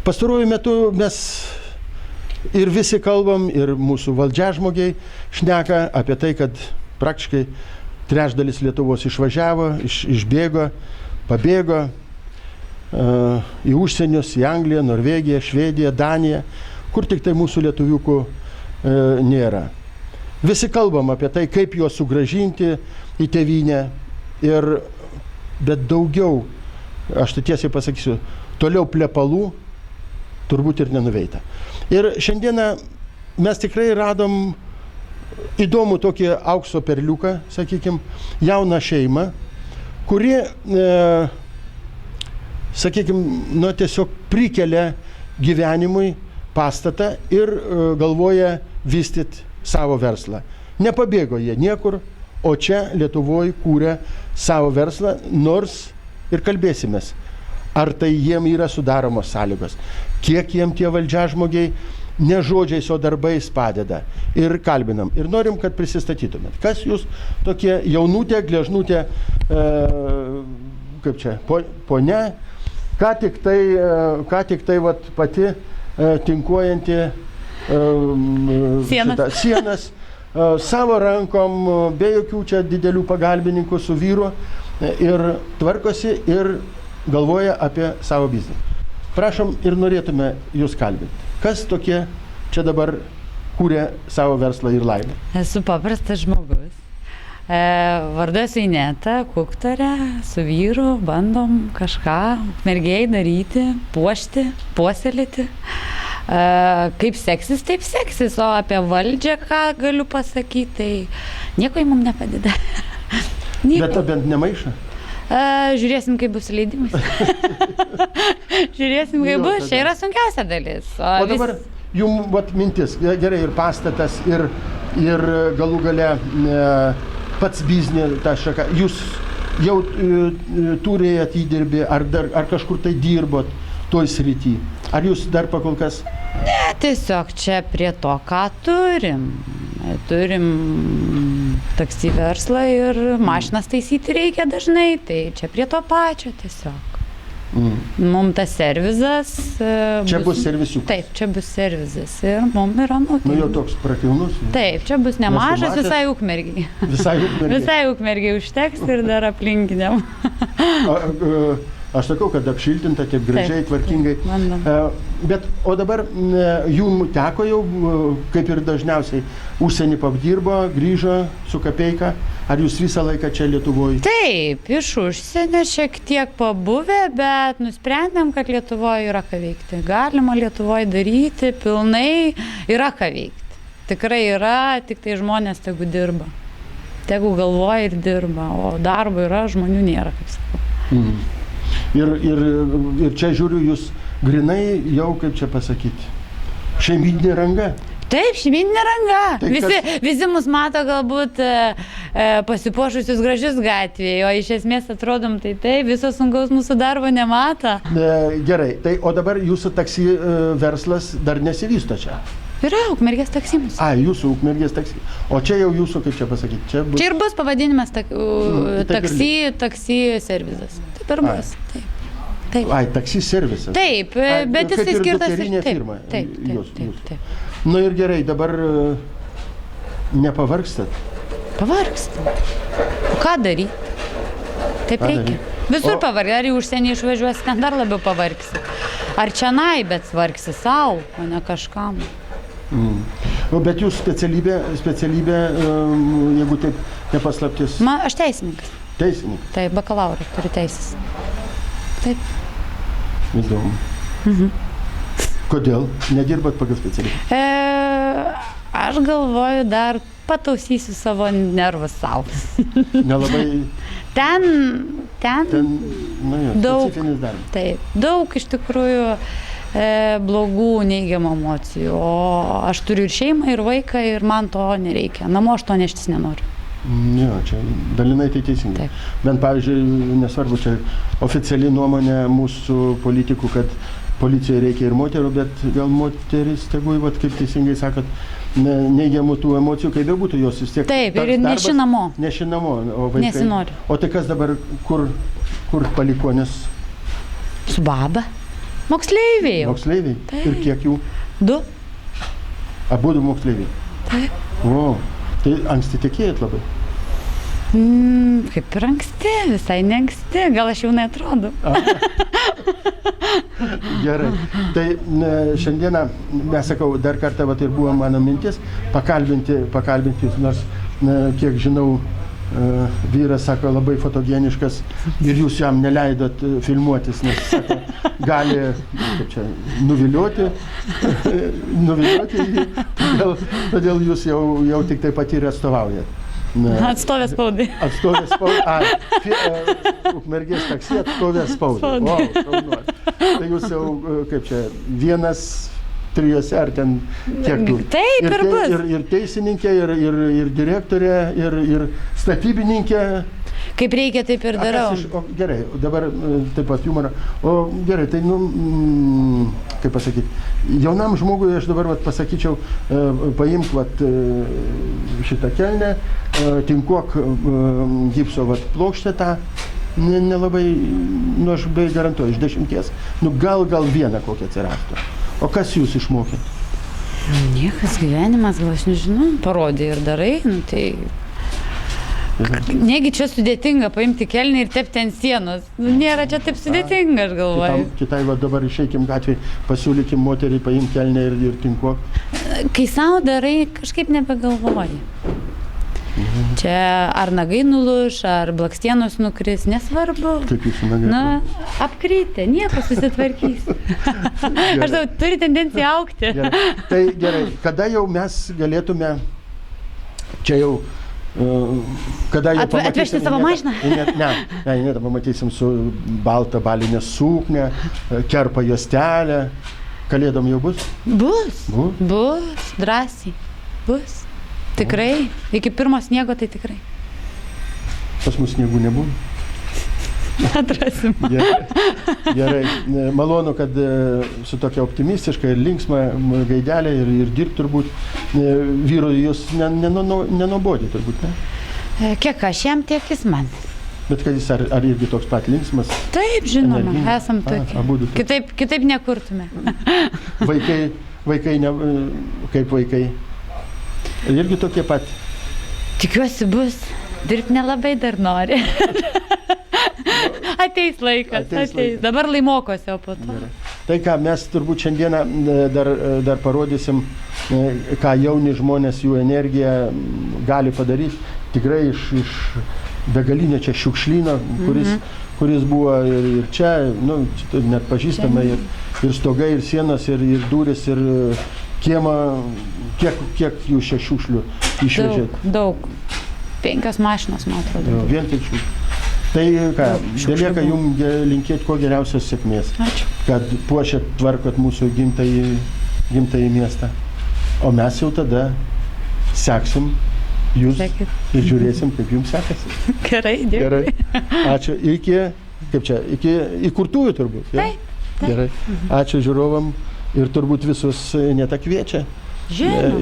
Pastaruoju metu mes ir visi kalbam, ir mūsų valdžiažmogiai šneka apie tai, kad praktiškai trečdalis Lietuvos išvažiavo, išbėgo, pabėgo į užsienius, į Angliją, Norvegiją, Švediją, Daniją, kur tik tai mūsų lietuviukų nėra. Visi kalbam apie tai, kaip juos sugrąžinti į tėvynę, bet daugiau, aš tai tiesiai pasakysiu, toliau plepalų turbūt ir nenuveita. Ir šiandieną mes tikrai radom įdomų tokį aukso perliuką, sakykime, jauną šeimą, kuri, sakykime, tiesiog prikelia gyvenimui pastatą ir galvoja vystyti savo verslą. Nepabėgo jie niekur, o čia Lietuvoje kūrė savo verslą, nors ir kalbėsimės, ar tai jiem yra sudaromos sąlygos, kiek jiem tie valdžiažmogiai ne žodžiais, o darbais padeda. Ir kalbinam. Ir norim, kad prisistatytumėt. Kas jūs tokie jaunutė, gležnutė, kaip čia, ponia, ką tik tai vat, pati tinkuojanti sienas savo rankom, be jokių čia didelių pagalbininkų su vyru ir tvarkosi ir galvoja apie savo biznį. Prašom ir norėtume jūs kalbinti. Kas tokie čia dabar kūrė savo verslą ir laimę? Esu paprastas žmogus. Vardu esu Ineta, kuktorė, su vyru bandom kažką mergiai daryti, puošti, puoselėti. Kaip seksis, taip seksis, o apie valdžią, ką galiu pasakyti, tai nieko į mums nepadeda. Bet bent nemaiša? Žiūrėsim, kaip bus leidimas. Žiūrėsim, kaip bus. Čia yra sunkiausia dalis. O dabar jums mintis, gerai, ir pastatas, ir galų gale pats biznė, ta šaka. Jūs jau turėjot įdirbį, ar kažkur tai dirbot toj srity? Ar jūs dar pakol kas? Ne, tiesiog čia prie to, ką turim. Turim taksi verslą ir mašinas taisyti reikia dažnai, tai čia prie to pačio tiesiog. Mums tas servizas... Čia bus servisiukas? Taip, čia bus servizas ir mums yra naudinga. Nu jau toks prakilnus? Taip, čia bus nemažas visai Ukmergiai. Visai Ukmergiai? Visai Ukmergiai užteks ir dar aplinkiniam. Aš sakau, kad apšiltinta, taip gražiai, tvarkingai. Bet, o dabar jum teko jau, kaip ir dažniausiai, užsienį padirbo, grįžo su kapeika. Ar jūs visą laiką čia Lietuvoje? Taip, iš užsienio šiek tiek pabuvę, bet nusprendėm, kad Lietuvoje yra ką veikti. Galima Lietuvoje daryti, pilnai yra ką veikti. Tikrai yra, tik tai žmonės tegu dirba. Tegu galvoja ir dirba, o darbo yra, žmonių nėra, kaip sakau. Ir čia žiūriu, jūs grinai jau, kaip čia pasakyti, šeimyninė ranga. Taip, šeimyninė ranga. Visi mus mato galbūt pasipuošusius gražius gatvėje, o iš esmės atrodom tai viso sunkaus mūsų darbo nemato. Gerai, tai o dabar jūsų taksi verslas dar nesivysto čia? Yra Ukmergės taksi mūsų. Jūsų Ukmergės taksi. O čia jau jūsų, kaip čia pasakyti? Čia ir bus pavadinimas taksi servizas. Taip ir bus. Taip. Taksi servisas. Taip, bet jisai skirtas ir firma. Taip. Nu ir gerai, dabar nepavargstat? Pavargstam. O ką daryti? Taip reikia. Visur pavargsi. Ar į užsienį išvažiuosi, ten dar labiau pavargsi. Ar čionai, bet svargsi savo, o ne kažkam. Bet jūs specialybė, jeigu taip nepaslaptis? Aš teisininkas. Teisininkas? Taip, bakalaurą turiu teisės. Taip. Įdomu. Kodėl? Nedirbat pagal specialybę? Aš galvoju, dar patausysiu savo nervus savo. Nelabai... Ten daug, specifinis darbas. Taip, daug iš tikrųjų blogų, neigiamų emocijų, o aš turiu ir šeimą, ir vaiką, ir man to nereikia. Namo aš to neštis nenoriu. Jo, čia dalinai tai teisingai. Bent, pavyzdžiui, nesvarbu, čia oficiali nuomonė mūsų politikų, kad policijoje reikia ir moterų, bet gal moteris, tegu, kaip teisingai sakot, neigiamų tų emocijų, kaip bebūtų, jos vis tiek... Taip, ir neši namo. Neši namo, o vaikai... Nesinori. O tai kas dabar, kur palikuonės? Su baba. Moksleiviai jau. Moksleiviai? Taip. Ir kiek jų? 2. Abudu moksleiviai. Taip. O, tai anksti tekėjot labai. Kaip ir anksti, visai ne anksti, gal aš jaunai atrodau. Gerai. Tai šiandieną, mes sakau, dar kartą vat, ir buvo mano mintis pakalbinti jūs, nors kiek žinau, vyras sako labai fotogeniškas ir jūs jam neleidot filmuotis, nes sako, gali kaip čia, nuvilioti jį, todėl jūs jau tik tai patyrę atstovaujat. Atstovė spaudai. Atstovė spaudai. Ukmergės taksi atstovė spaudai. Wow, šaunuolis. Tai jūs jau, kaip čia, 1-3 ar ten kiek tų? Taip ir bus. Ir teisininkė, ir direktorė, ir statybininkė. Kaip reikia, taip ir darau. Gerai, dabar taip pat humorą. O gerai, tai, kaip pasakyti, jaunam žmogui aš dabar pasakyčiau, paimk šitą kelnę, tinkuok gipso plokštę tą, nelabai, aš bei garantuoju, iš 10, gal vieną kokią atsirastų. O kas jūs išmokė? Niekas, gyvenimas, gal aš nežinau, parodė ir darai, tai... Negi čia sudėtinga paimti kelnį ir tepti ant sienos. Nėra čia taip sudėtinga, aš galvoju. Kitai dabar išeikim gatvėj, pasiūlykim moterį, paimti kelnę ir tinkuok. Kai savo darai, kažkaip nebegalvoji. Čia ar nagai nuluš, ar blakstienos nukris, nesvarbu. Kaip jūsų nagai? Apkrytė, nieko susitvarkys. Aš tau turi tendenciją augti. Tai gerai, kada jau mes galėtume, čia jau atvežti savo mašiną? Ne, pamatysim su balta balinė suknė, kerpa juostelė. Kalėdom jau bus? Bus, drąsiai. Bus. Tikrai. Iki pirmo sniego tai tikrai. Pas mus sniegų nebūna. Atrasim. Gerai. Malonu, kad su tokia optimistiška ir linksma gaidelė ir dirbti turbūt. Vyrui jūs nenubodė turbūt, ne? Kiek aš jam, tiek jis man. Bet kad jis ar irgi toks pat linksmas? Taip, žinoma, esam tokie. Kitaip nekurtume. Vaikai, kaip vaikai? Irgi tokie pat? Tikiuosi bus. Dirbti nelabai dar nori. Ateis laikas, ateis. Dabar laimokosi, o po to. Tai ką, mes turbūt šiandieną dar parodysim, ką jauni žmonės, jų energiją gali padaryti. Tikrai iš begalinio čia šiukšlyno, kuris buvo ir čia, net pažįstama, ir stogai, ir sienos, ir durys, ir kiemą. Kiek jūs čia šiukšlių išvežėt? Daug. 5 mašinos, man atrodo. Vien tik šiukšlių. Tai ką, belieka jums linkėti kuo geriausios sėkmės. Ačiū. Kad puošiat, tvarkot mūsų gimtąjį miestą. O mes jau tada seksim jūs ir žiūrėsim, kaip jums sekasi. Gerai, dėkui. Ačiū. Iki įkurtųjų turbūt. Taip. Gerai. Ačiū žiūrovam ir turbūt visus netą kviečia. Žinoma.